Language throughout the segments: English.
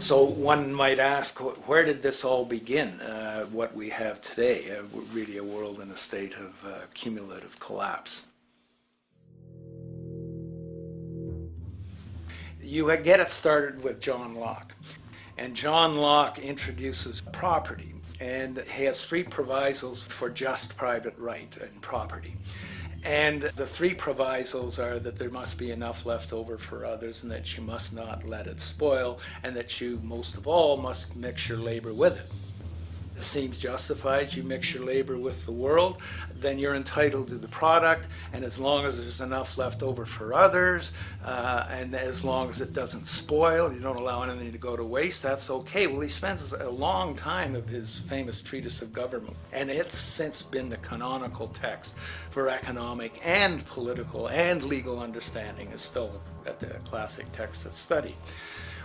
So one might ask, where did this all begin, what we have today, really a world in a state of cumulative collapse? You get it started with John Locke. And John Locke introduces property, and he has three provisos for just private right and property. And the three provisos are that there must be enough left over for others, and that you must not let it spoil, and that you, most of all, must mix your labor with it. It seems justified. You mix your labor with the world, then you're entitled to the product, and as long as there's enough left over for others, and as long as it doesn't spoil, you don't allow anything to go to waste, that's okay. Well, he spends a long time of his famous treatise of government, and it's since been the canonical text for economic and political and legal understanding. Is still a classic text of study.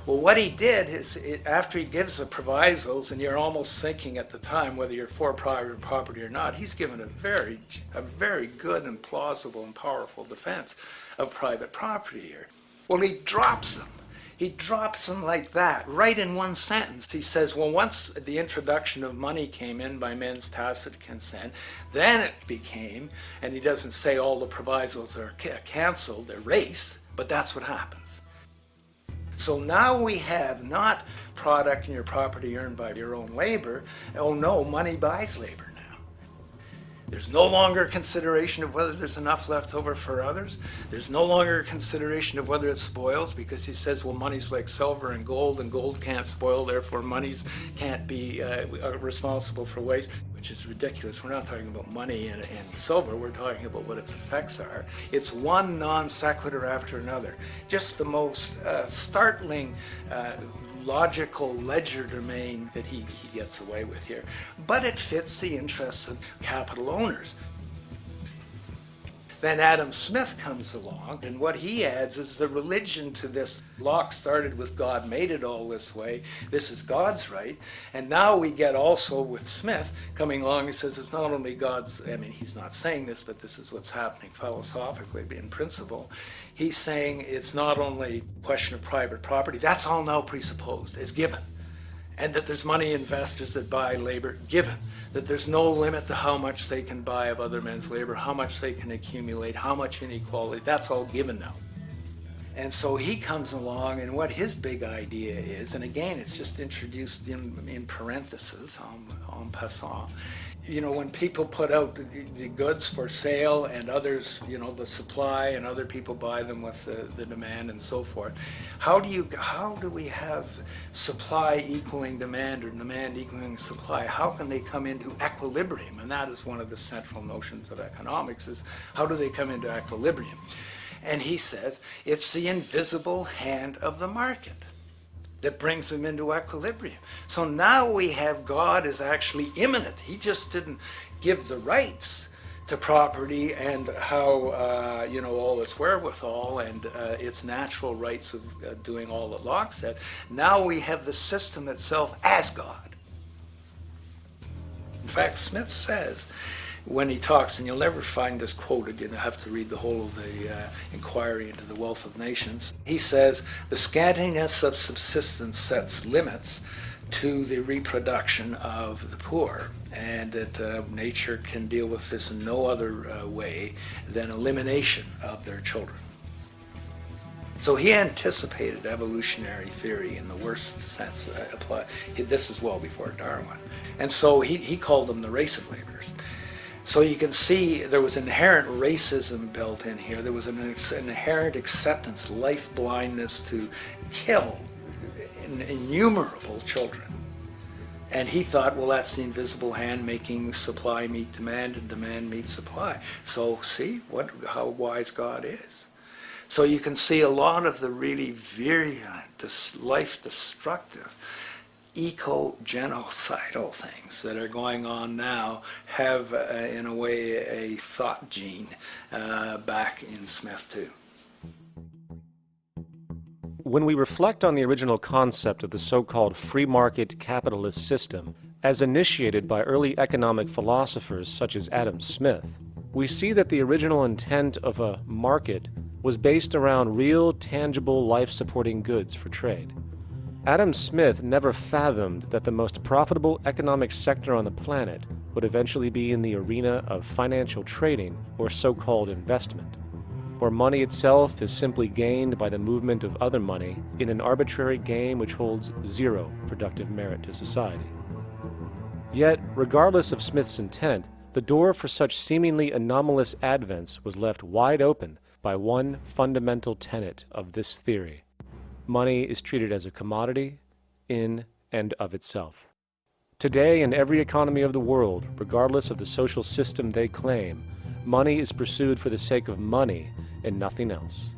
Well, what he did is, after he gives the provisos, and you're almost thinking at the time whether you're for private property or not, he's given a very good and plausible and powerful defense of private property here. Well, he drops them. He drops them like that, right in one sentence. He says, well, once the introduction of money came in by men's tacit consent, then it became, and he doesn't say all the provisos are canceled, erased, but that's what happens. So now we have not product and your property earned by your own labor. Oh no, money buys labor now. There's no longer consideration of whether there's enough left over for others. There's no longer consideration of whether it spoils, because he says, well, money's like silver and gold can't spoil, therefore monies can't be responsible for waste, which is ridiculous. We're not talking about money and silver, we're talking about what its effects are. It's one non sequitur after another. Just the most startling logical legerdemain that he gets away with here. But it fits the interests of capital owners. Then Adam Smith comes along, and what he adds is the religion to this. Locke started with God made it all this way. This is God's right. And now we get also with Smith coming along, he says it's not only God's, I mean, he's not saying this, but this is what's happening philosophically in principle. He's saying it's not only a question of private property, that's all now presupposed, is given. And that there's money investors that buy labor, given. That there's no limit to how much they can buy of other men's labor, how much they can accumulate, how much inequality, that's all given now. And so he comes along, and what his big idea is, and again, it's just introduced in parentheses, en passant. You know, when people put out the goods for sale and others, you know, the supply, and other people buy them with the demand and so forth, how do we have supply equaling demand or demand equaling supply? How can they come into equilibrium? And that is one of the central notions of economics, is how do they come into equilibrium? And he says it's the invisible hand of the market that brings them into equilibrium. So now we have God is actually immanent. He just didn't give the rights to property and how, you know, all its wherewithal and its natural rights of doing all that Locke said. Now we have the system itself as God. In fact, Smith says, when he talks, and you'll never find this quoted, you have to read the whole of the Inquiry into the Wealth of Nations. He says, the scantiness of subsistence sets limits to the reproduction of the poor, and that nature can deal with this in no other way than elimination of their children. So he anticipated evolutionary theory in the worst sense. This is well before Darwin. And so he called them the race of laborers. So you can see there was inherent racism built in here. There was an inherent acceptance, life blindness to kill innumerable children. And he thought, well, that's the invisible hand making supply meet demand and demand meet supply. So see how wise God is. So you can see a lot of the really virulent, life-destructive, eco-genocidal things that are going on now have, in a way, a thought gene back in Smith too. When we reflect on the original concept of the so-called free market capitalist system, as initiated by early economic philosophers such as Adam Smith, we see that the original intent of a market was based around real, tangible, life-supporting goods for trade. Adam Smith never fathomed that the most profitable economic sector on the planet would eventually be in the arena of financial trading or so-called investment, where money itself is simply gained by the movement of other money in an arbitrary game which holds zero productive merit to society. Yet, regardless of Smith's intent, the door for such seemingly anomalous advents was left wide open by one fundamental tenet of this theory. Money is treated as a commodity in and of itself. Today, in every economy of the world, regardless of the social system they claim, money is pursued for the sake of money and nothing else.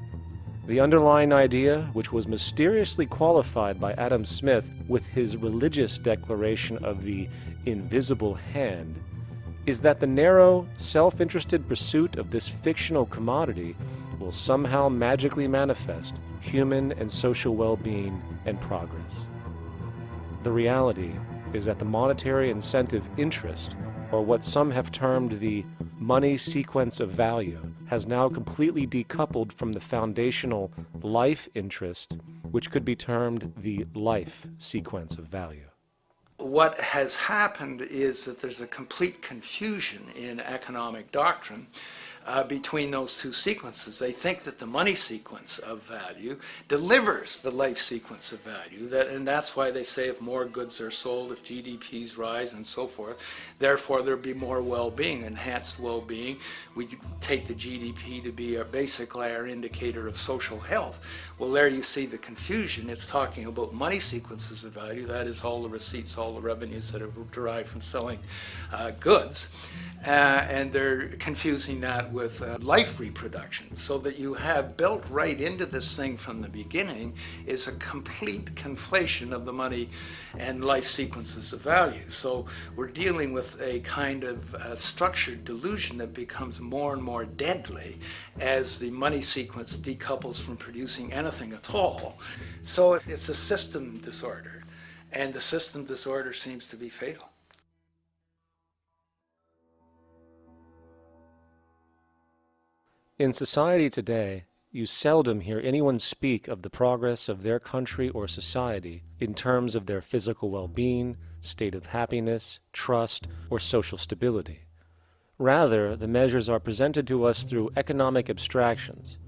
The underlying idea, which was mysteriously qualified by Adam Smith with his religious declaration of the invisible hand, is that the narrow, self-interested pursuit of this fictional commodity will somehow magically manifest human and social well-being and progress. The reality is that the monetary incentive interest, or what some have termed the money sequence of value, has now completely decoupled from the foundational life interest, which could be termed the life sequence of value. What has happened is that there's a complete confusion in economic doctrine between those two sequences. They think that the money sequence of value delivers the life sequence of value, and that's why they say if more goods are sold, if GDPs rise and so forth, therefore there'll be more well-being, enhanced well-being. We take the GDP to be basically our indicator of social health. Well, there you see the confusion. It's talking about money sequences of value, that is all the receipts, all the revenues that are derived from selling goods, and they're confusing that with life reproduction, so that you have built right into this thing from the beginning is a complete conflation of the money and life sequences of value. So we're dealing with a kind of structured delusion that becomes more and more deadly as the money sequence decouples from producing anything at all. So it's a system disorder, and the system disorder seems to be fatal. In society today, you seldom hear anyone speak of the progress of their country or society in terms of their physical well-being, state of happiness, trust, or social stability. Rather, the measures are presented to us through economic abstractions.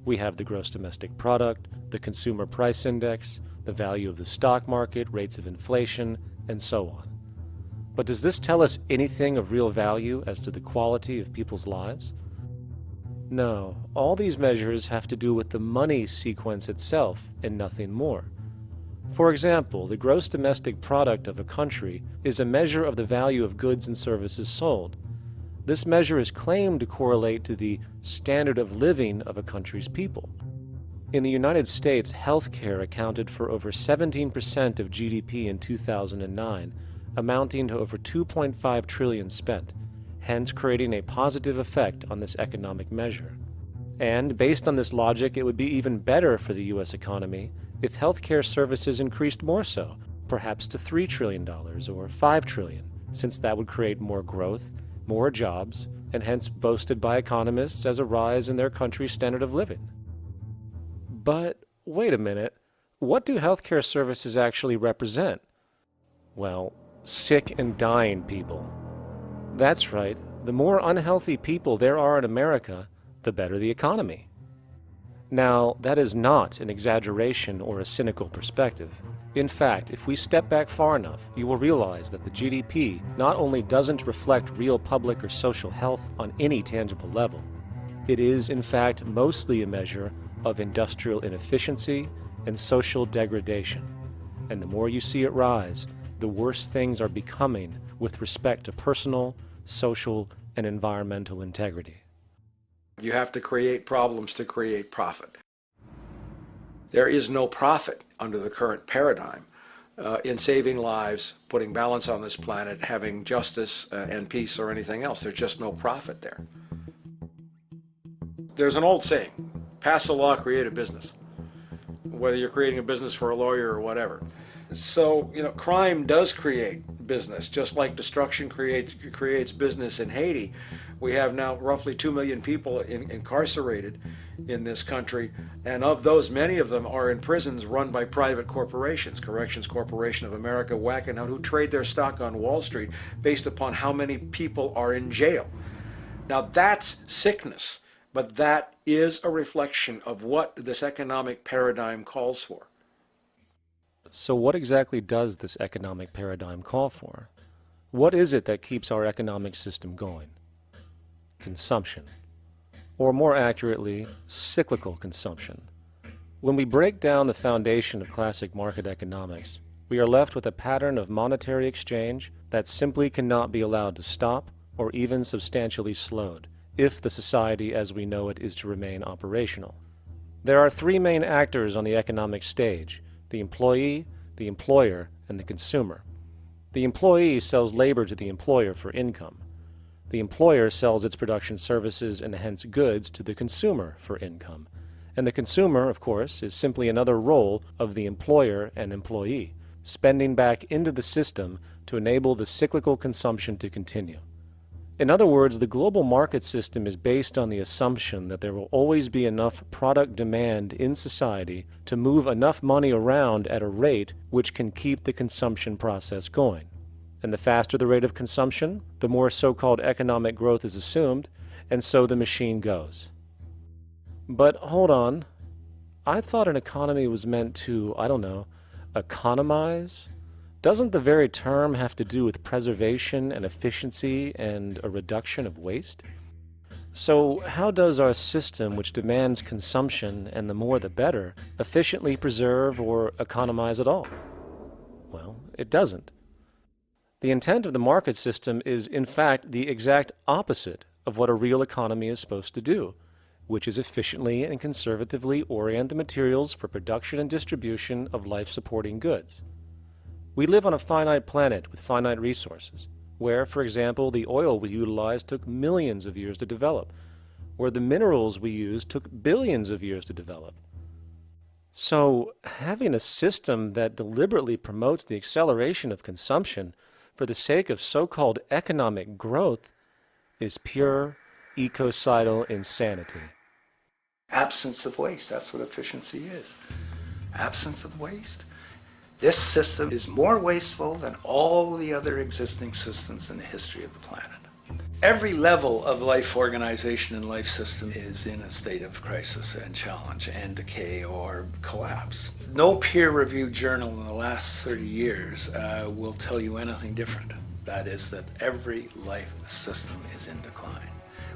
We have the gross domestic product, the consumer price index, the value of the stock market, rates of inflation, and so on. But does this tell us anything of real value as to the quality of people's lives? No, all these measures have to do with the money sequence itself and nothing more. For example, the gross domestic product of a country is a measure of the value of goods and services sold. This measure is claimed to correlate to the standard of living of a country's people. In the United States, healthcare accounted for over 17% of GDP in 2009, amounting to over $2.5 trillion spent, hence creating a positive effect on this economic measure. And based on this logic, it would be even better for the U.S. economy if healthcare services increased more so, perhaps to $3 trillion or $5 trillion, since that would create more growth, more jobs, and hence boasted by economists as a rise in their country's standard of living. But wait a minute, what do healthcare services actually represent? Well, sick and dying people. That's right, the more unhealthy people there are in America, the better the economy. Now, that is not an exaggeration or a cynical perspective. In fact, if we step back far enough, you will realize that the GDP not only doesn't reflect real public or social health on any tangible level, it is, in fact, mostly a measure of industrial inefficiency and social degradation. And the more you see it rise, the worse things are becoming with respect to personal, social, and environmental integrity. You have to create problems to create profit. There is no profit under the current paradigm in saving lives, putting balance on this planet, having justice and peace or anything else. There's just no profit there. There's an old saying, pass a law, create a business, whether you're creating a business for a lawyer or whatever. So, crime does create business, just like destruction creates business in Haiti. We have now roughly 2 million people incarcerated in this country, and of those, many of them are in prisons run by private corporations, Corrections Corporation of America, Wackenhut, who trade their stock on Wall Street based upon how many people are in jail. Now that's sickness, but that is a reflection of what this economic paradigm calls for. So what exactly does this economic paradigm call for? What is it that keeps our economic system going? Consumption. Or more accurately, cyclical consumption. When we break down the foundation of classic market economics, we are left with a pattern of monetary exchange that simply cannot be allowed to stop or even substantially slowed, if the society as we know it is to remain operational. There are three main actors on the economic stage: the employee, the employer, and the consumer. The employee sells labor to the employer for income. The employer sells its production services and hence goods to the consumer for income. And the consumer, of course, is simply another role of the employer and employee, spending back into the system to enable the cyclical consumption to continue. In other words, the global market system is based on the assumption that there will always be enough product demand in society to move enough money around at a rate which can keep the consumption process going. And the faster the rate of consumption, the more so-called economic growth is assumed, and so the machine goes. But hold on, I thought an economy was meant to, I don't know, economize? Doesn't the very term have to do with preservation and efficiency and a reduction of waste? So how does our system, which demands consumption and the more the better, efficiently preserve or economize at all? Well, it doesn't. The intent of the market system is, in fact, the exact opposite of what a real economy is supposed to do, which is efficiently and conservatively orient the materials for production and distribution of life-supporting goods. We live on a finite planet with finite resources, where, for example, the oil we utilize took millions of years to develop, where the minerals we use took billions of years to develop. So, having a system that deliberately promotes the acceleration of consumption for the sake of so-called economic growth is pure ecocidal insanity. Absence of waste, that's what efficiency is. Absence of waste. This system is more wasteful than all the other existing systems in the history of the planet. Every level of life organization and life system is in a state of crisis and challenge and decay or collapse. No peer-reviewed journal in the last 30 years will tell you anything different. That is, that every life system is in decline,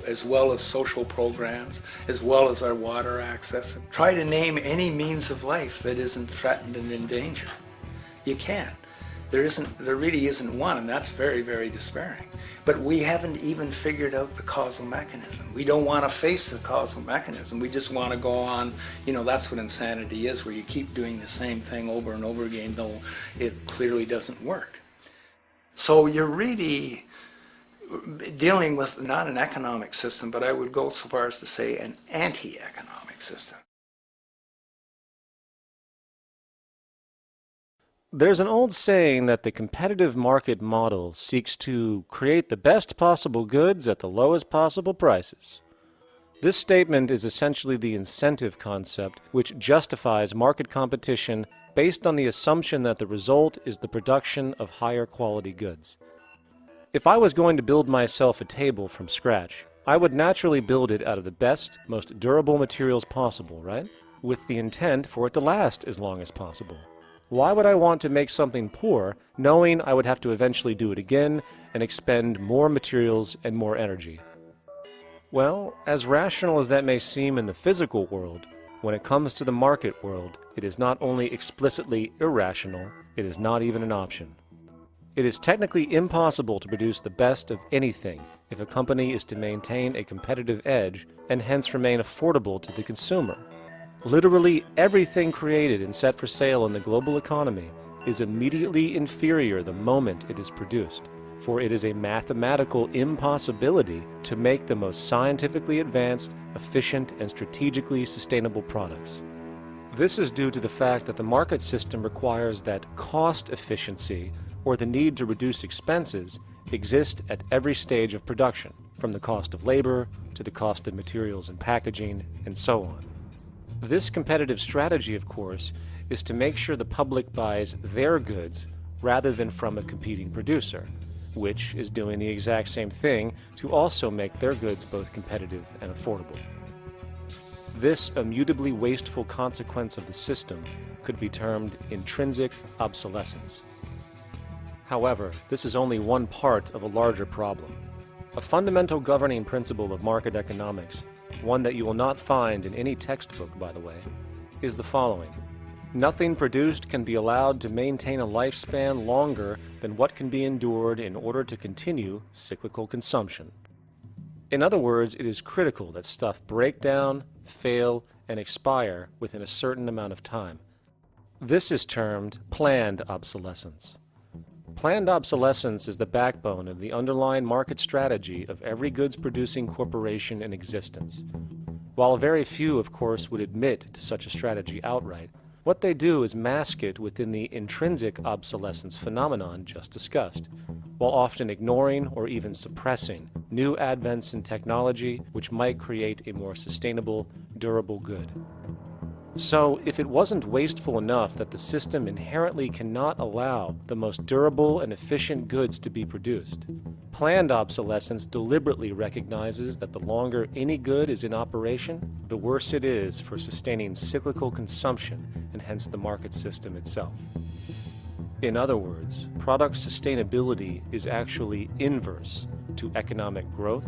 as well as social programs, as well as our water access. Try to name any means of life that isn't threatened and in danger. You can't. There really isn't one, and that's very, very despairing. But we haven't even figured out the causal mechanism. We don't want to face the causal mechanism. We just want to go on, that's what insanity is, where you keep doing the same thing over and over again, though it clearly doesn't work. So you're really dealing with not an economic system, but I would go so far as to say an anti-economic system. There's an old saying that the competitive market model seeks to create the best possible goods at the lowest possible prices. This statement is essentially the incentive concept which justifies market competition based on the assumption that the result is the production of higher quality goods. If I was going to build myself a table from scratch, I would naturally build it out of the best, most durable materials possible, right? With the intent for it to last as long as possible. Why would I want to make something poor, knowing I would have to eventually do it again and expend more materials and more energy? Well, as rational as that may seem in the physical world, when it comes to the market world, it is not only explicitly irrational, it is not even an option. It is technically impossible to produce the best of anything if a company is to maintain a competitive edge and hence remain affordable to the consumer. Literally everything created and set for sale in the global economy is immediately inferior the moment it is produced, for it is a mathematical impossibility to make the most scientifically advanced, efficient, and strategically sustainable products. This is due to the fact that the market system requires that cost efficiency, or the need to reduce expenses, exist at every stage of production, from the cost of labor to the cost of materials and packaging, and so on. This competitive strategy, of course, is to make sure the public buys their goods rather than from a competing producer, which is doing the exact same thing to also make their goods both competitive and affordable. This immutably wasteful consequence of the system could be termed intrinsic obsolescence. However, this is only one part of a larger problem. A fundamental governing principle of market economics, one that you will not find in any textbook, by the way, is the following. Nothing produced can be allowed to maintain a lifespan longer than what can be endured in order to continue cyclical consumption. In other words, it is critical that stuff break down, fail, and expire within a certain amount of time. This is termed planned obsolescence. Planned obsolescence is the backbone of the underlying market strategy of every goods-producing corporation in existence. While very few, of course, would admit to such a strategy outright, what they do is mask it within the intrinsic obsolescence phenomenon just discussed, while often ignoring or even suppressing new advents in technology which might create a more sustainable, durable good. So, if it wasn't wasteful enough that the system inherently cannot allow the most durable and efficient goods to be produced, planned obsolescence deliberately recognizes that the longer any good is in operation, the worse it is for sustaining cyclical consumption and hence the market system itself. In other words, product sustainability is actually inverse to economic growth,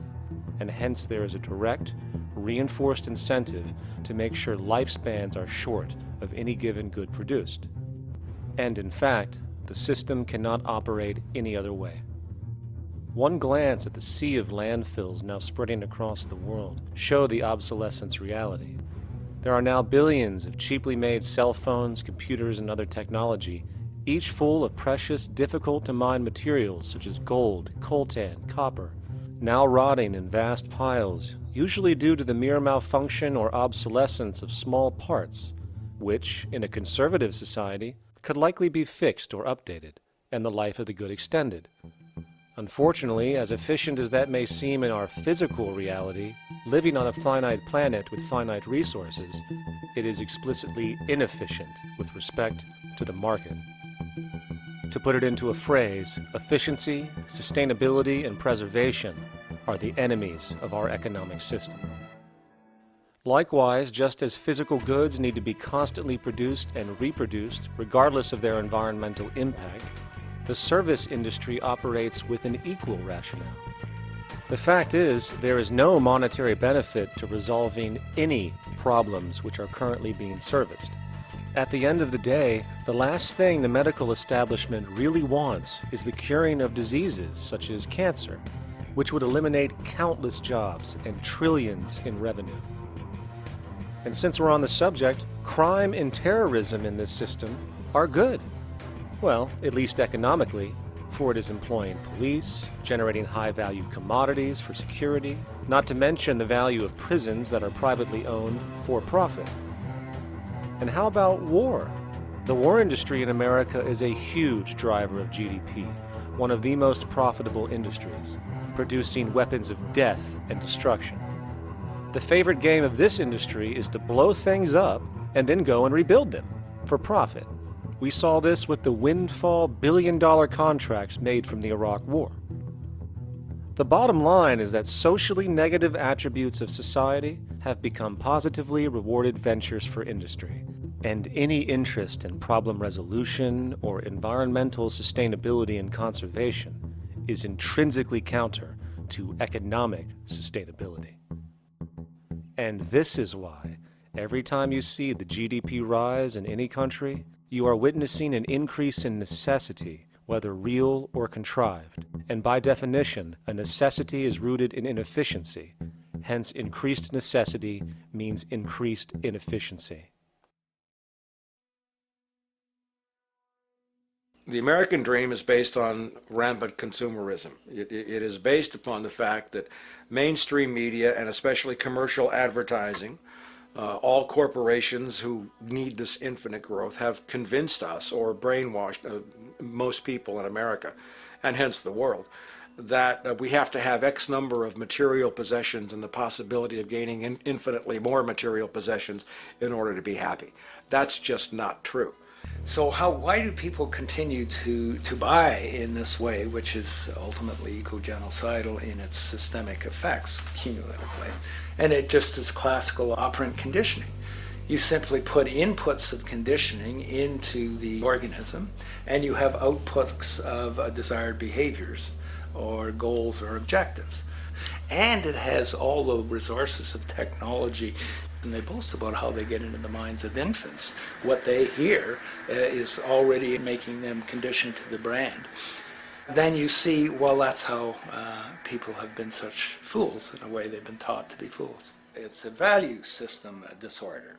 and hence there is a direct, reinforced incentive to make sure lifespans are short of any given good produced. And in fact, the system cannot operate any other way. One glance at the sea of landfills now spreading across the world show the obsolescence reality. There are now billions of cheaply made cell phones, computers, and other technology, each full of precious, difficult-to-mine materials such as gold, coltan, copper, now rotting in vast piles, usually due to the mere malfunction or obsolescence of small parts, which, in a conservative society, could likely be fixed or updated, and the life of the good extended. Unfortunately, as efficient as that may seem in our physical reality, living on a finite planet with finite resources, it is explicitly inefficient with respect to the market. To put it into a phrase, efficiency, sustainability, and preservation are the enemies of our economic system. Likewise, just as physical goods need to be constantly produced and reproduced, regardless of their environmental impact, the service industry operates with an equal rationale. The fact is, there is no monetary benefit to resolving any problems which are currently being serviced. At the end of the day, the last thing the medical establishment really wants is the curing of diseases such as cancer, which would eliminate countless jobs and trillions in revenue. And since we're on the subject, crime and terrorism in this system are good. Well, at least economically, for it is employing police, generating high-value commodities for security, not to mention the value of prisons that are privately owned for profit. And how about war? The war industry in America is a huge driver of GDP, one of the most profitable industries, producing weapons of death and destruction. The favorite game of this industry is to blow things up and then go and rebuild them for profit. We saw this with the windfall billion-dollar contracts made from the Iraq War. The bottom line is that socially negative attributes of society have become positively rewarded ventures for industry, and any interest in problem resolution or environmental sustainability and conservation is intrinsically counter to economic sustainability. And this is why, every time you see the GDP rise in any country, you are witnessing an increase in necessity, whether real or contrived. And by definition, a necessity is rooted in inefficiency. Hence, increased necessity means increased inefficiency. The American dream is based on rampant consumerism. It is based upon the fact that mainstream media, and especially commercial advertising, all corporations who need this infinite growth have convinced us or brainwashed most people in America, and hence the world, that we have to have X number of material possessions and the possibility of gaining infinitely more material possessions in order to be happy. That's just not true. So why do people continue to buy in this way, which is ultimately eco-genocidal in its systemic effects cumulatively? And it just is classical operant conditioning. You simply put inputs of conditioning into the organism, and you have outputs of desired behaviors or goals or objectives. And it has all the resources of technology, and they boast about how they get into the minds of infants. What they hear is already making them conditioned to the brand. Then you see, well, that's how people have been such fools. In a way, they've been taught to be fools. It's a value system disorder.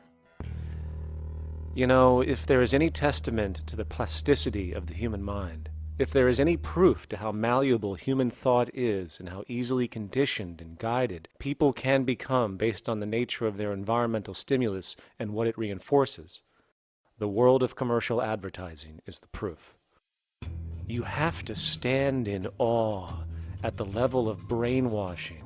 You know, if there is any testament to the plasticity of the human mind, if there is any proof to how malleable human thought is and how easily conditioned and guided people can become based on the nature of their environmental stimulus and what it reinforces, the world of commercial advertising is the proof. You have to stand in awe at the level of brainwashing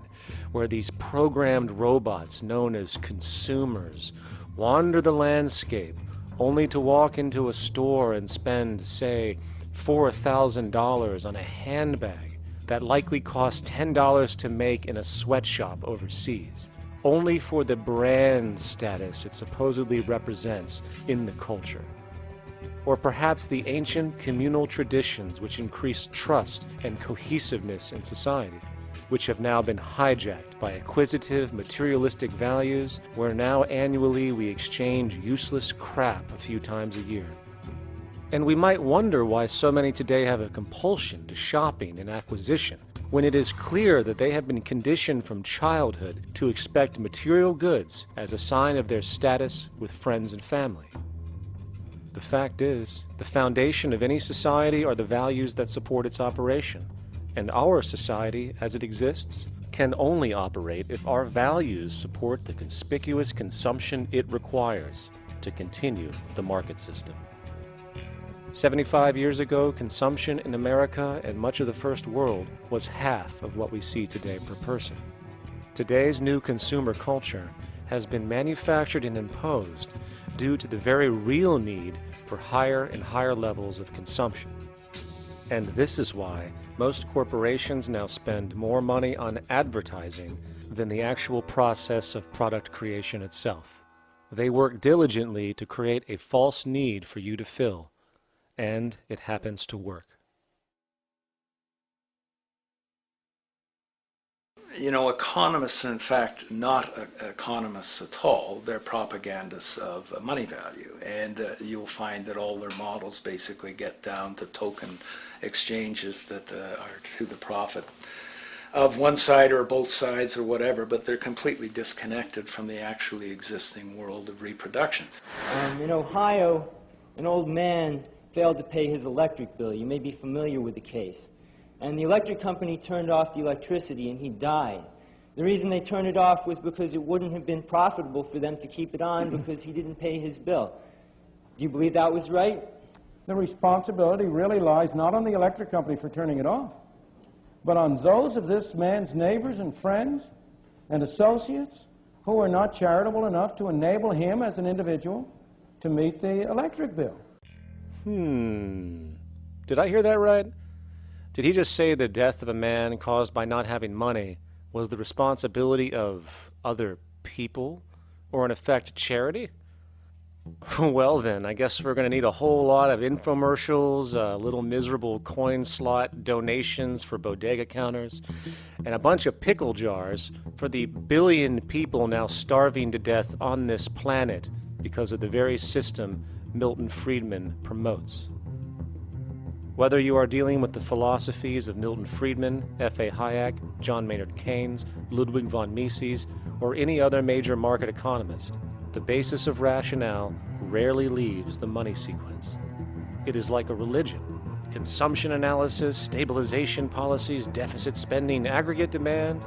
where these programmed robots known as consumers wander the landscape only to walk into a store and spend, say, $4,000 on a handbag that likely costs $10 to make in a sweatshop overseas, only for the brand status it supposedly represents in the culture. Or perhaps the ancient communal traditions which increase trust and cohesiveness in society, which have now been hijacked by acquisitive, materialistic values, where now annually we exchange useless crap a few times a year. And we might wonder why so many today have a compulsion to shopping and acquisition, when it is clear that they have been conditioned from childhood to expect material goods as a sign of their status with friends and family. The fact is, the foundation of any society are the values that support its operation, and our society, as it exists, can only operate if our values support the conspicuous consumption it requires to continue the market system. 75 years ago, consumption in America and much of the First World was half of what we see today per person. Today's new consumer culture has been manufactured and imposed due to the very real need for higher and higher levels of consumption. And this is why most corporations now spend more money on advertising than the actual process of product creation itself. They work diligently to create a false need for you to fill, and it happens to work. You know, economists are in fact not economists at all. They're propagandists of money value, and you'll find that all their models basically get down to token exchanges that are to the profit of one side or both sides or whatever, but they're completely disconnected from the actually existing world of reproduction. In Ohio, an old man failed to pay his electric bill. You may be familiar with the case. And the electric company turned off the electricity and he died. The reason they turned it off was because it wouldn't have been profitable for them to keep it on because he didn't pay his bill. Do you believe that was right? The responsibility really lies not on the electric company for turning it off, but on those of this man's neighbors and friends and associates who are not charitable enough to enable him as an individual to meet the electric bill. Did I hear that right? Did he just say the death of a man caused by not having money was the responsibility of other people, or in effect, charity? Well then, I guess we're going to need a whole lot of infomercials, little miserable coin slot donations for bodega counters, and a bunch of pickle jars for the billion people now starving to death on this planet because of the very system Milton Friedman promotes. Whether you are dealing with the philosophies of Milton Friedman, F.A. Hayek, John Maynard Keynes, Ludwig von Mises, or any other major market economist, the basis of rationale rarely leaves the money sequence. It is like a religion. Consumption analysis, stabilization policies, deficit spending, aggregate demand.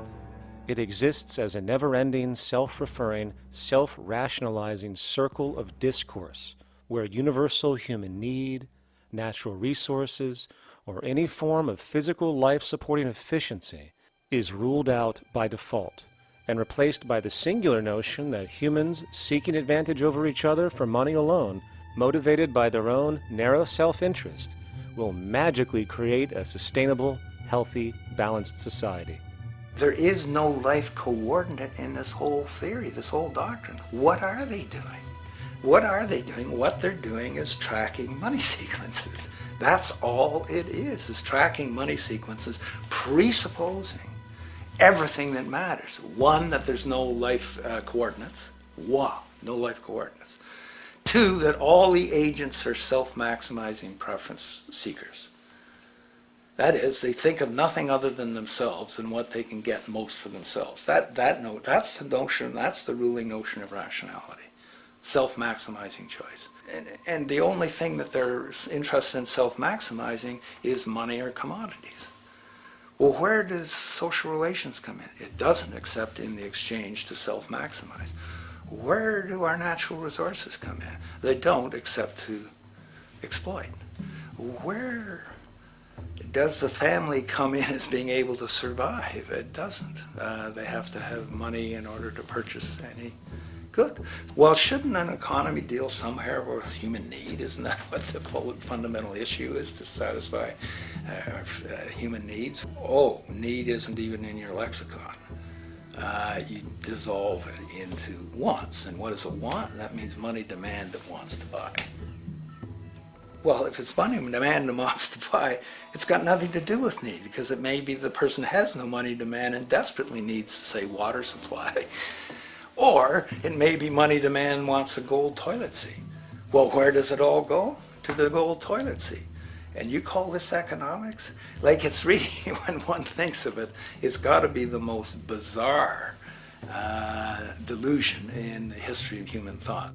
It exists as a never-ending, self-referring, self-rationalizing circle of discourse where universal human need, natural resources, or any form of physical life-supporting efficiency is ruled out by default and replaced by the singular notion that humans seeking advantage over each other for money alone, motivated by their own narrow self-interest, will magically create a sustainable, healthy, balanced society. There is no life coordinate in this whole theory, this whole doctrine. What are they doing? What are they doing? What they're doing is tracking money sequences. That's all it is tracking money sequences, presupposing everything that matters. One, that there's no life coordinates. Wow, no life coordinates. Two, that all the agents are self-maximizing preference seekers. That is, they think of nothing other than themselves and what they can get most for themselves. That's the notion, that's the ruling notion of rationality. Self-maximizing choice. And the only thing that they're interested in self-maximizing is money or commodities. Well, where does social relations come in? It doesn't, except in the exchange to self-maximize. Where do our natural resources come in? They don't, except to exploit. Where does the family come in as being able to survive? It doesn't. They have to have money in order to purchase any good. Well, shouldn't an economy deal somewhere with human need? Isn't that what the fundamental issue is, to satisfy human needs? Oh, need isn't even in your lexicon. You dissolve it into wants. And what is a want? That means money demand that wants to buy. Well, if it's money demand that wants to buy, it's got nothing to do with need, because it may be the person has no money demand and desperately needs, say, water supply. Or it may be money demand wants a gold toilet seat. Well, where does it all go? To the gold toilet seat. And you call this economics? Like, it's really, when one thinks of it, it's got to be the most bizarre delusion in the history of human thought.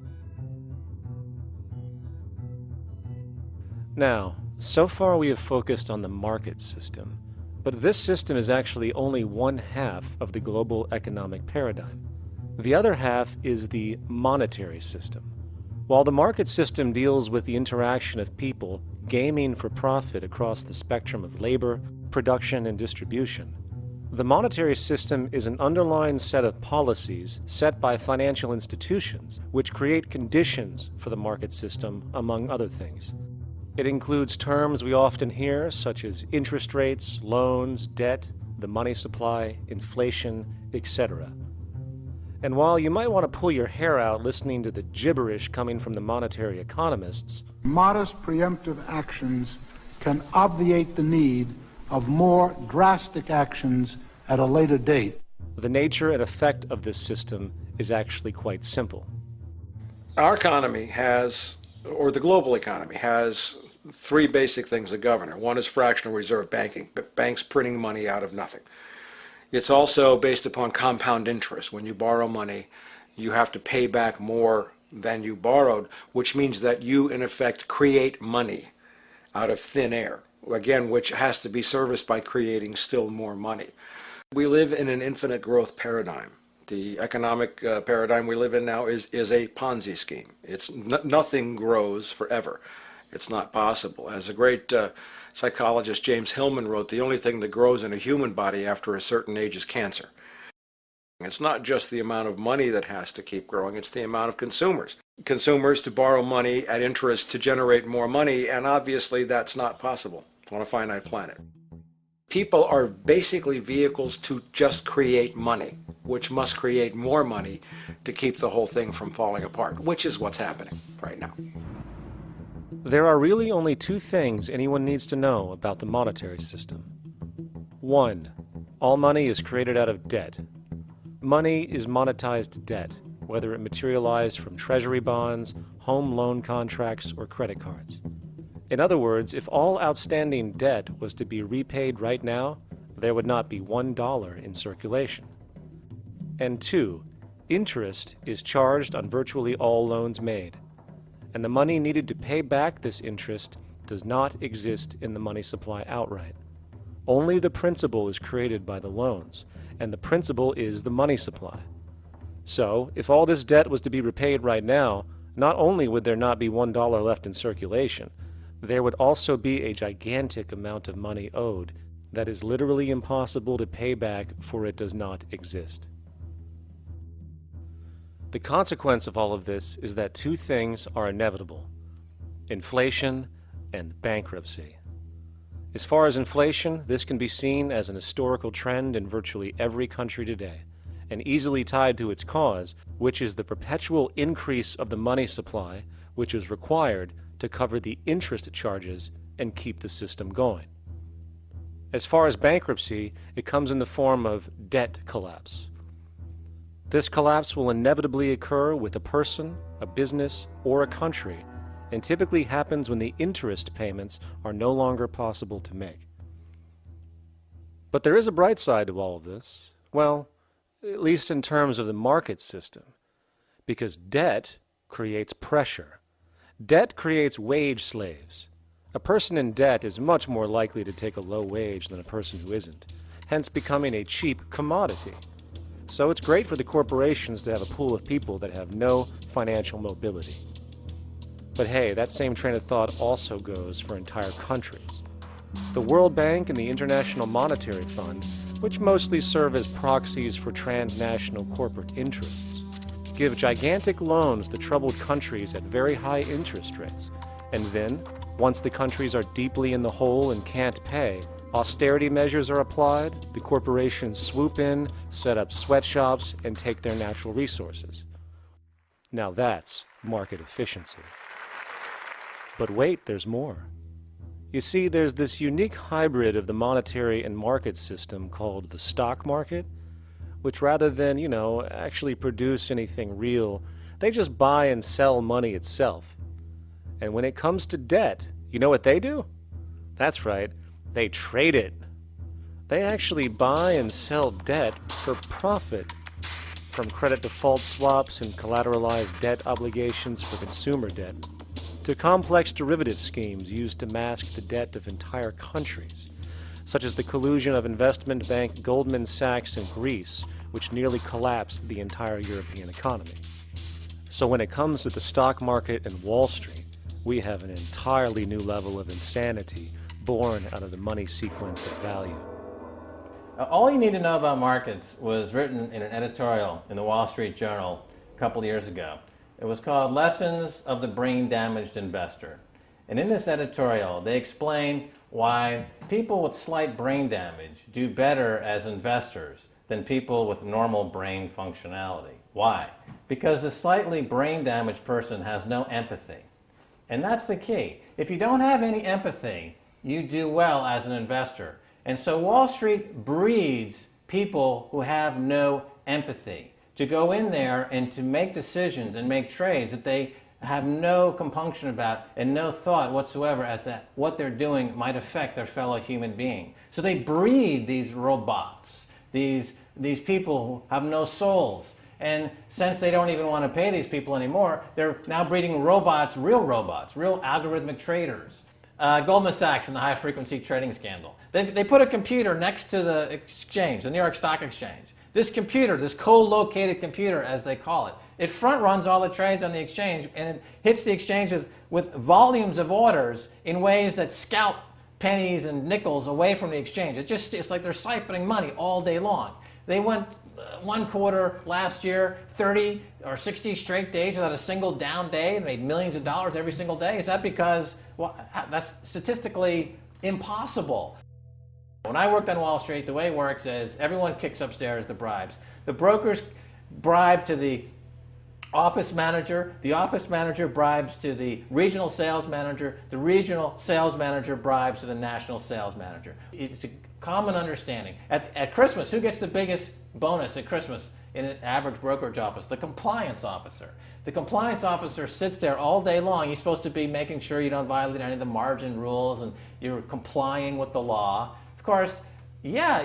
Now, so far we have focused on the market system, but this system is actually only one half of the global economic paradigm. The other half is the monetary system. While the market system deals with the interaction of people gaming for profit across the spectrum of labor, production, and distribution, the monetary system is an underlying set of policies set by financial institutions which create conditions for the market system, among other things. It includes terms we often hear, such as interest rates, loans, debt, the money supply, inflation, etc. And while you might want to pull your hair out listening to the gibberish coming from the monetary economists, modest preemptive actions can obviate the need of more drastic actions at a later date. the nature and effect of this system is actually quite simple. Our economy has, or the global economy has, three basic things that govern it. One is fractional reserve banking, banks printing money out of nothing. It's also based upon compound interest. When you borrow money, you have to pay back more than you borrowed, which means that you, in effect, create money out of thin air, again, which has to be serviced by creating still more money. We live in an infinite growth paradigm. The economic paradigm we live in now is a Ponzi scheme. It's nothing grows forever. It's not possible. As a great psychologist James Hillman wrote, the only thing that grows in a human body after a certain age is cancer. It's not just the amount of money that has to keep growing, it's the amount of consumers. Consumers to borrow money at interest to generate more money, and obviously that's not possible on a finite planet. People are basically vehicles to just create money, which must create more money to keep the whole thing from falling apart, which is what's happening right now. There are really only two things anyone needs to know about the monetary system. 1. All money is created out of debt. Money is monetized debt, whether it materialized from treasury bonds, home loan contracts, or credit cards. In other words, if all outstanding debt was to be repaid right now, there would not be $1 in circulation. And 2, interest is charged on virtually all loans made, and the money needed to pay back this interest does not exist in the money supply outright. Only the principal is created by the loans, and the principal is the money supply. So, if all this debt was to be repaid right now, not only would there not be $1 left in circulation, there would also be a gigantic amount of money owed that is literally impossible to pay back, for it does not exist. The consequence of all of this is that two things are inevitable: inflation and bankruptcy. As far as inflation, this can be seen as an historical trend in virtually every country today, and easily tied to its cause, which is the perpetual increase of the money supply, which is required to cover the interest charges and keep the system going. As far as bankruptcy, it comes in the form of debt collapse. This collapse will inevitably occur with a person, a business, or a country, and typically happens when the interest payments are no longer possible to make. But there is a bright side to all of this. Well, at least in terms of the market system, because debt creates pressure. Debt creates wage slaves. A person in debt is much more likely to take a low wage than a person who isn't, hence becoming a cheap commodity. So it's great for the corporations to have a pool of people that have no financial mobility. But hey, that same train of thought also goes for entire countries. The World Bank and the International Monetary Fund, which mostly serve as proxies for transnational corporate interests, give gigantic loans to troubled countries at very high interest rates, and then, once the countries are deeply in the hole and can't pay, austerity measures are applied, the corporations swoop in, set up sweatshops, and take their natural resources. Now that's market efficiency. But wait, there's more. You see, there's this unique hybrid of the monetary and market system called the stock market, which rather than, actually produce anything real, they just buy and sell money itself. And when it comes to debt, you know what they do? That's right, they trade it. They actually buy and sell debt for profit, from credit default swaps and collateralized debt obligations for consumer debt, to complex derivative schemes used to mask the debt of entire countries, such as the collusion of investment bank Goldman Sachs in Greece, which nearly collapsed the entire European economy. So when it comes to the stock market and Wall Street, we have an entirely new level of insanity born out of the money sequence of value. All you need to know about markets was written in an editorial in the Wall Street Journal a couple of years ago. It was called Lessons of the Brain-Damaged Investor. And in this editorial, they explain why people with slight brain damage do better as investors than people with normal brain functionality. Why? Because the slightly brain-damaged person has no empathy. And that's the key. If you don't have any empathy, you do well as an investor. And so Wall Street breeds people who have no empathy to go in there and to make decisions and make trades that they have no compunction about and no thought whatsoever as to what they're doing might affect their fellow human being. So they breed these robots, these people who have no souls. And since they don't even want to pay these people anymore, they're now breeding robots, real algorithmic traders. Goldman Sachs in the high-frequency trading scandal. They put a computer next to the exchange, the New York Stock Exchange. This computer, this co-located computer, as they call it, it front-runs all the trades on the exchange, and it hits the exchange with volumes of orders in ways that scalp pennies and nickels away from the exchange. It's like they're siphoning money all day long. They went one quarter last year, 30 or 60 straight days without a single down day, and made millions of dollars every single day. Is that because, well, that's statistically impossible? When I worked on Wall Street, the way it works is everyone kicks upstairs the bribes. The brokers bribe to the office manager bribes to the regional sales manager bribes to the national sales manager. It's a common understanding. At Christmas, who gets the biggest bonus at Christmas in an average brokerage office? The compliance officer. The compliance officer sits there all day long. He's supposed to be making sure you don't violate any of the margin rules and you're complying with the law. Of course, yeah,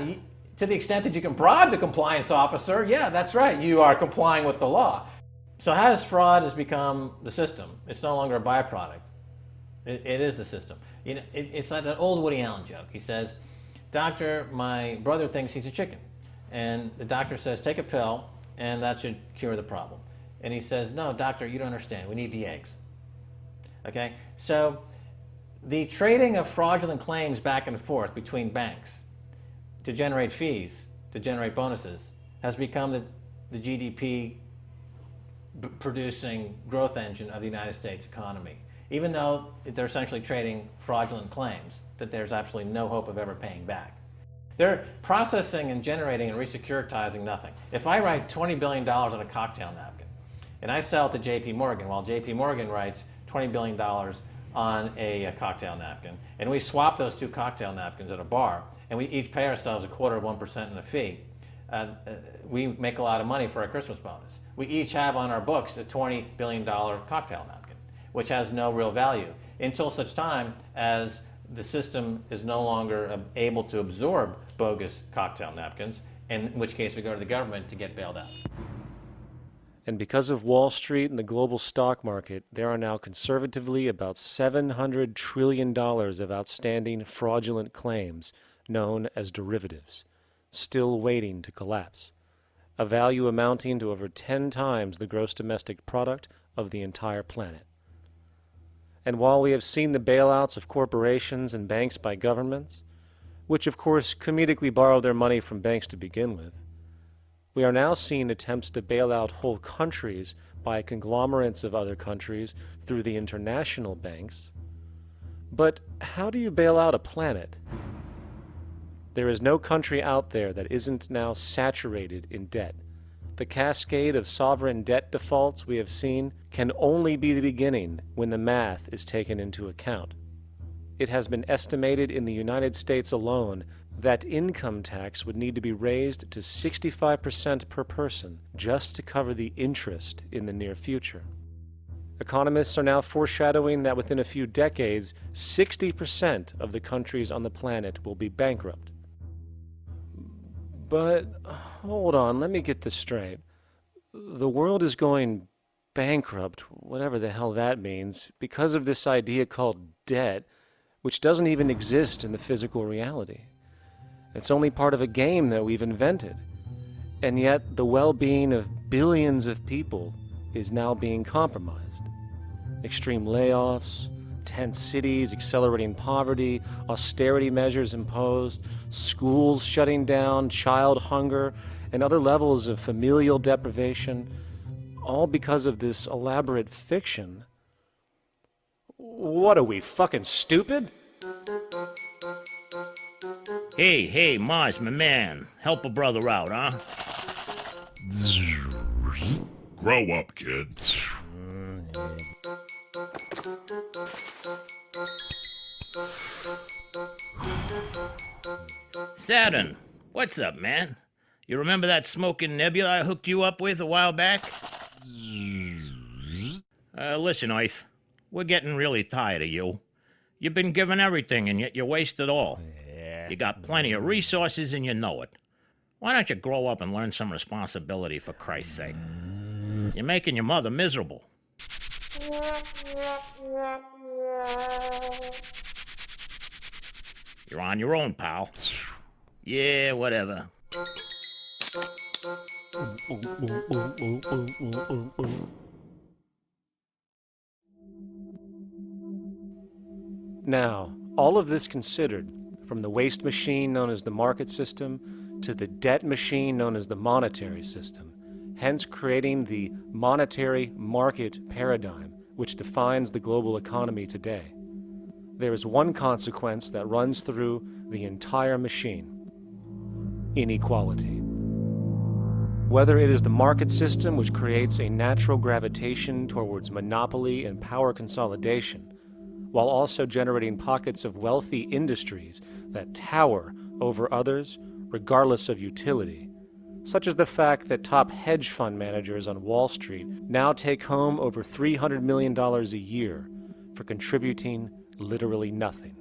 to the extent that you can bribe the compliance officer, yeah, that's right, you are complying with the law. So how does fraud has become the system? It's no longer a byproduct. It is the system. It's like that old Woody Allen joke. He says, "Doctor, my brother thinks he's a chicken." And the doctor says, "Take a pill, and that should cure the problem." And he says, "No, doctor, you don't understand. We need the eggs." Okay? So The trading of fraudulent claims back and forth between banks to generate fees, to generate bonuses, has become the GDP producing growth engine of the United States economy. Even though they're essentially trading fraudulent claims that there's absolutely no hope of ever paying back. They're processing and generating and re-securitizing nothing. If I write $20 billion on a cocktail napkin and I sell it to JP Morgan, while JP Morgan writes $20 billion on a cocktail napkin, and we swap those two cocktail napkins at a bar, and we each pay ourselves 1/4% in a fee, we make a lot of money for our Christmas bonus. We each have on our books a $20 billion cocktail napkin, which has no real value until such time as the system is no longer able to absorb bogus cocktail napkins, in which case we go to the government to get bailed out. And because of Wall Street and the global stock market, there are now conservatively about $700 trillion of outstanding fraudulent claims known as derivatives, still waiting to collapse, a value amounting to over 10 times the gross domestic product of the entire planet. And while we have seen the bailouts of corporations and banks by governments, which of course comedically borrow their money from banks to begin with, we are now seeing attempts to bail out whole countries by conglomerates of other countries through the international banks. But how do you bail out a planet? There is no country out there that isn't now saturated in debt. The cascade of sovereign debt defaults we have seen can only be the beginning when the math is taken into account. It has been estimated in the United States alone that income tax would need to be raised to 65% per person just to cover the interest in the near future. Economists are now foreshadowing that within a few decades, 60% of the countries on the planet will be bankrupt. But hold on, let me get this straight. The world is going bankrupt, whatever the hell that means, because of this idea called debt, which doesn't even exist in the physical reality. It's only part of a game that we've invented. And yet the well-being of billions of people is now being compromised. Extreme layoffs, tent cities, accelerating poverty, austerity measures imposed, schools shutting down, child hunger, and other levels of familial deprivation, all because of this elaborate fiction. What are we, fucking stupid? Hey, Mars, my man. Help a brother out, huh? Grow up, kid. Saturn, what's up, man? You remember that smoking nebula I hooked you up with a while back? Listen, Earth, we're getting really tired of you. You've been given everything, and yet you waste it all. You got plenty of resources, and you know it. Why don't you grow up and learn some responsibility, for Christ's sake? You're making your mother miserable. You're on your own, pal. Yeah, whatever. Now, all of this considered, from the waste machine known as the market system to the debt machine known as the monetary system, hence creating the monetary market paradigm which defines the global economy today, there is one consequence that runs through the entire machine: inequality. Whether it is the market system which creates a natural gravitation towards monopoly and power consolidation, while also generating pockets of wealthy industries that tower over others regardless of utility, such as the fact that top hedge fund managers on Wall Street now take home over $300 million a year for contributing literally nothing,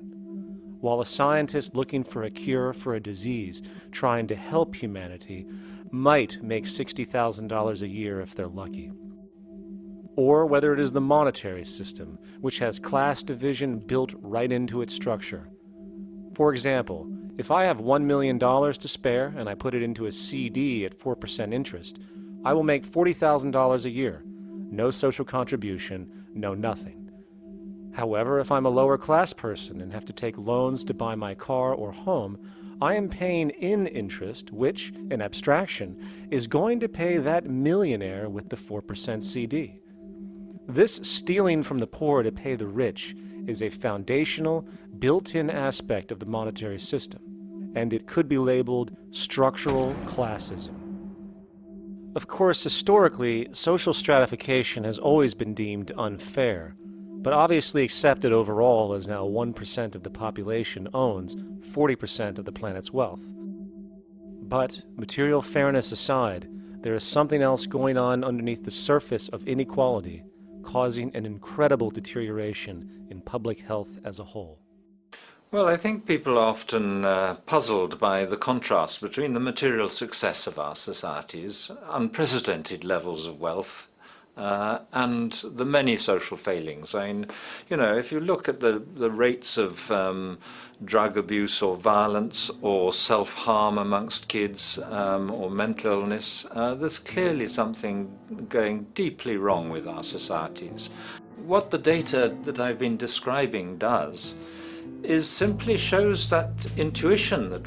while a scientist looking for a cure for a disease trying to help humanity might make $60,000 a year if they're lucky. Or whether it is the monetary system, which has class division built right into its structure. For example, if I have $1 million to spare and I put it into a CD at 4% interest, I will make $40,000 a year. No social contribution, no nothing. However, if I'm a lower class person and have to take loans to buy my car or home, I am paying in interest, which, in abstraction, is going to pay that millionaire with the 4% CD. This stealing from the poor to pay the rich is a foundational, built-in aspect of the monetary system, and it could be labeled structural classism. Of course, historically, social stratification has always been deemed unfair, but obviously accepted overall as now 1% of the population owns 40% of the planet's wealth. But, material fairness aside, there is something else going on underneath the surface of inequality, causing an incredible deterioration in public health as a whole. Well, I think people are often puzzled by the contrast between the material success of our societies, unprecedented levels of wealth, and the many social failings. I mean, you know, if you look at the rates of drug abuse or violence or self-harm amongst kids or mental illness, there's clearly something going deeply wrong with our societies. What the data that I've been describing does is simply shows that intuition that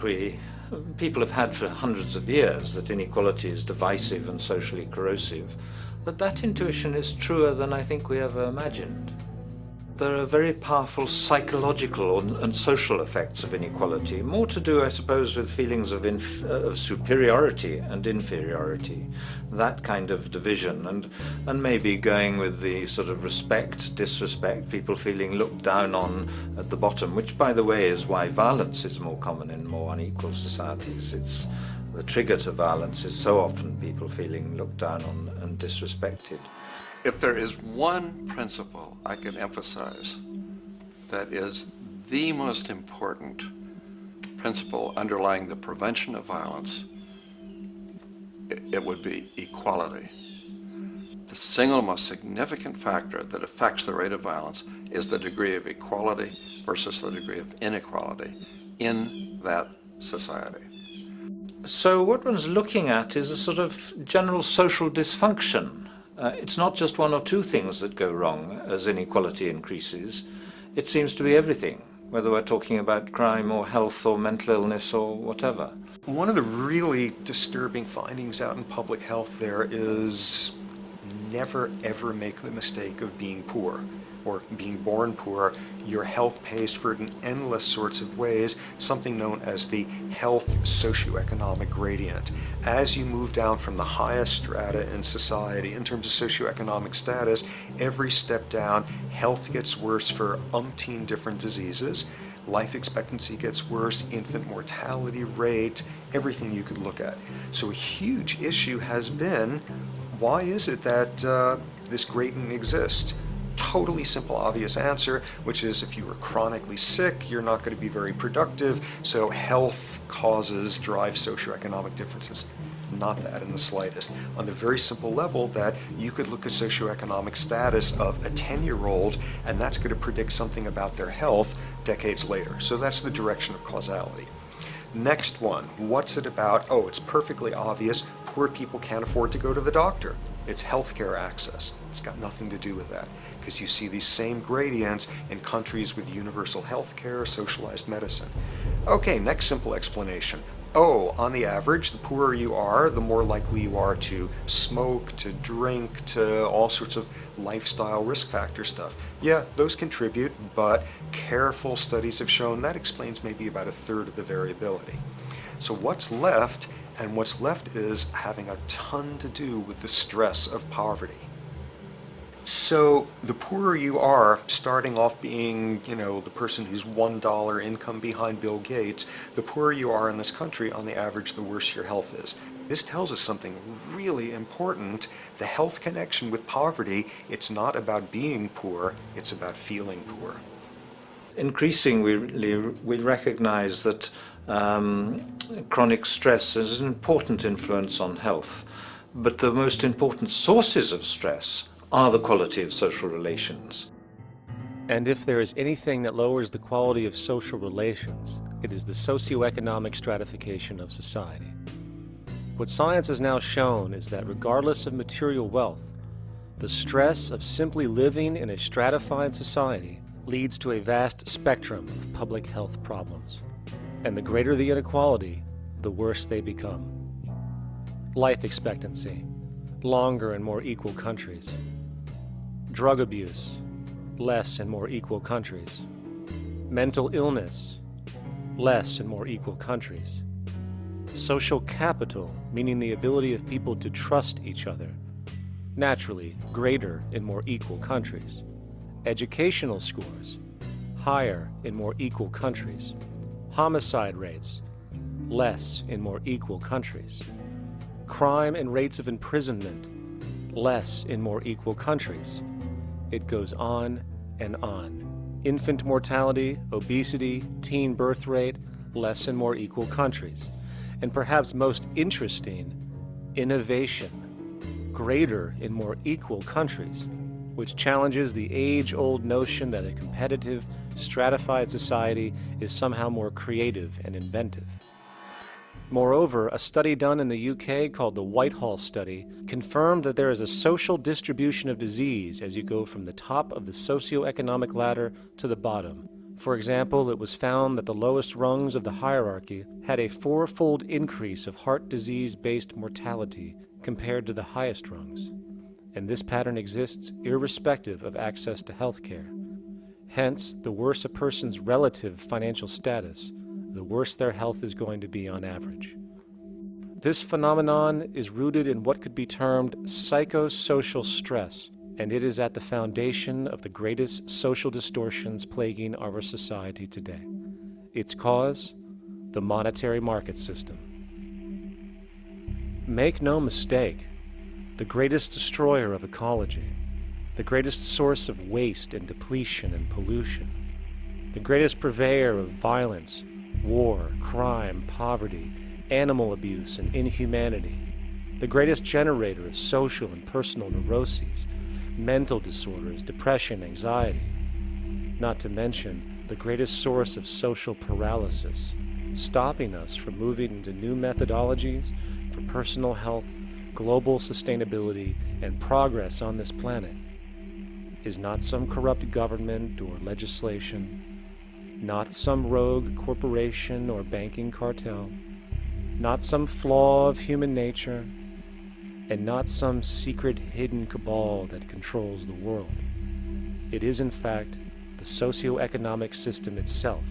people have had for hundreds of years, that inequality is divisive and socially corrosive, that intuition is truer than I think we ever imagined. There are very powerful psychological and social effects of inequality, more to do, I suppose, with feelings of superiority and inferiority, that kind of division, and maybe going with the sort of respect, disrespect, people feeling looked down on at the bottom, which, by the way, is why violence is more common in more unequal societies. It's the trigger to violence is so often people feeling looked down on and disrespected. If there is one principle I can emphasize that is the most important principle underlying the prevention of violence, it would be equality. The single most significant factor that affects the rate of violence is the degree of equality versus the degree of inequality in that society. So what one's looking at is a sort of general social dysfunction. It's not just one or two things that go wrong as inequality increases. It seems to be everything, whether we're talking about crime or health or mental illness or whatever. One of the really disturbing findings out in public health there is never ever make the mistake of being poor or being born poor. Your health pays for it in endless sorts of ways, something known as the health socioeconomic gradient. As you move down from the highest strata in society in terms of socioeconomic status, every step down, health gets worse for umpteen different diseases. Life expectancy gets worse, infant mortality rate, everything you could look at. So a huge issue has been, why is it that this gradient exists? Totally simple, obvious answer, which is if you were chronically sick, you're not going to be very productive, so health causes drive socioeconomic differences. Not that in the slightest. On the very simple level that you could look at socioeconomic status of a 10-year-old, and that's going to predict something about their health decades later. So that's the direction of causality. Next one, what's it about? Oh, it's perfectly obvious. Poor people can't afford to go to the doctor. It's healthcare access. It's got nothing to do with that, because you see these same gradients in countries with universal healthcare, socialized medicine. Okay, next simple explanation. Oh, on the average, the poorer you are, the more likely you are to smoke, to drink, to all sorts of lifestyle risk factor stuff. Yeah, those contribute, but careful studies have shown that explains maybe about a third of the variability. So what's left? And what's left is having a ton to do with the stress of poverty. So the poorer you are, starting off being, the person who's $1 income behind Bill Gates, the poorer you are in this country, on the average, the worse your health is. This tells us something really important. The health connection with poverty, it's not about being poor, it's about feeling poor. Increasingly, we recognize that chronic stress has an important influence on health, but the most important sources of stress are the quality of social relations. And if there is anything that lowers the quality of social relations, it is the socioeconomic stratification of society. What science has now shown is that regardless of material wealth, the stress of simply living in a stratified society leads to a vast spectrum of public health problems. And the greater the inequality, the worse they become. Life expectancy, longer in more equal countries. Drug abuse, less in more equal countries. Mental illness, less in more equal countries. Social capital, meaning the ability of people to trust each other, naturally greater in more equal countries. Educational scores, higher in more equal countries. Homicide rates, less in more equal countries. Crime and rates of imprisonment, less in more equal countries. It goes on and on. Infant mortality, obesity, teen birth rate, less in more equal countries. And perhaps most interesting, innovation, greater in more equal countries, which challenges the age-old notion that a competitive, stratified society is somehow more creative and inventive. Moreover, a study done in the UK called the Whitehall Study confirmed that there is a social distribution of disease as you go from the top of the socioeconomic ladder to the bottom. For example, it was found that the lowest rungs of the hierarchy had a 4-fold increase of heart disease-based mortality compared to the highest rungs. And this pattern exists irrespective of access to health care. Hence, the worse a person's relative financial status, the worse their health is going to be on average. This phenomenon is rooted in what could be termed psychosocial stress, and it is at the foundation of the greatest social distortions plaguing our society today. Its cause? The monetary market system. Make no mistake, the greatest destroyer of ecology, the greatest source of waste and depletion and pollution, the greatest purveyor of violence, war, crime, poverty, animal abuse, and inhumanity, the greatest generator of social and personal neuroses, mental disorders, depression, anxiety, not to mention the greatest source of social paralysis, stopping us from moving into new methodologies for personal health, global sustainability, and progress on this planet, is not some corrupt government or legislation, not some rogue corporation or banking cartel, not some flaw of human nature, and not some secret hidden cabal that controls the world. It is, in fact, the socio-economic system itself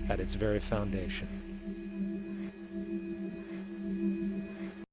at its very foundation.